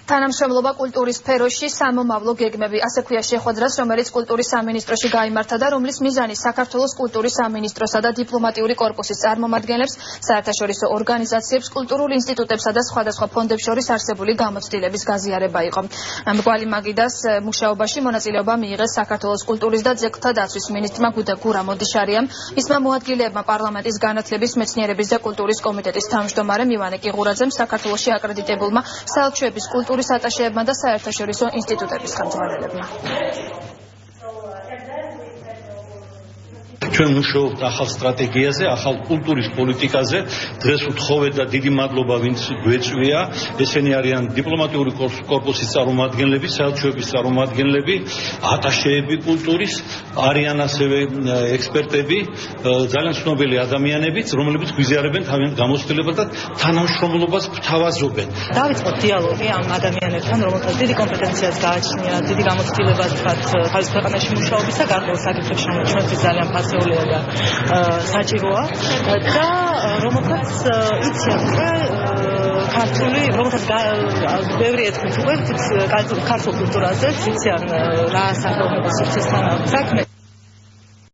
თანამშრომლობა კულტურის სფეროში სამომავლო გეგმები. ასე ქვია შეხვედრას, რომელიც კულტურის სამინისტროში გაიმართა და რომლის მიზანი საქართველოს კულტურის სამინისტროსა და დიპლომატიური კორპუსის წარმომადგენლებს, საერთაშორისო ორგანიზაციებს, კულტურულ ინსტიტუტებსა და სხვადასხვა ფონდებს შორის არსებული გამოცდილების გაზიარება იყო. მრგვალი მაგიდას მუშაობაში მონაწილეობა მიიღეს საქართველოს კულტურის და ძეგლთა დაცვის მინისტრმა გურამ ოდიშარიამ, მისმა მოადგილეებმა პარლამენტის განათლების, მეცნიერების და კულტურის კომიტეტის თავმჯდომარემ ივანე კიღურაძემ, საქართველოში აკრედიტებულმა საელჩოების კულტურის ატაშეებმა და საერთაშორისო ინსტიტუტების ხელმძღვანელებმა. ჩვენ მუშაობთ ახალ სტრატეგიაზე, ახალ კულტურის პოლიტიკაზე. დღეს უთხოვეთ და დიდი მადლობა ვინც გვეწვია. ესენი არიან დიპლომატიური კორპუსის წარმომადგენლები, საელჩოების წარმომადგენლები, ატაშეები კულტურის, არიან ასევე ექსპერტები, ძალიან ცნობილი ადამიანებიც, რომლებიც გვიზიარებენ თავიანთ გამოცდილებას და თანამშრომლობას გვთავაზობენ. დავიწყოთ დიალოგი ამ ადამიანებთან, რომელთაც დიდი კომპეტენციაც გააჩნია, დიდი გამოცდილება თავის ქვეყანაში მუშაობისა, გარკვეულ საკითხებში ჩვენთვის ძალიან ფასეულია და საჭიროა და რომელთაც იციან, რომელთაც ბევრი ეთქვით უკვე ქართულ კულტურაზე, იციან რა სახელმწიფო სივრცესთან საქმე.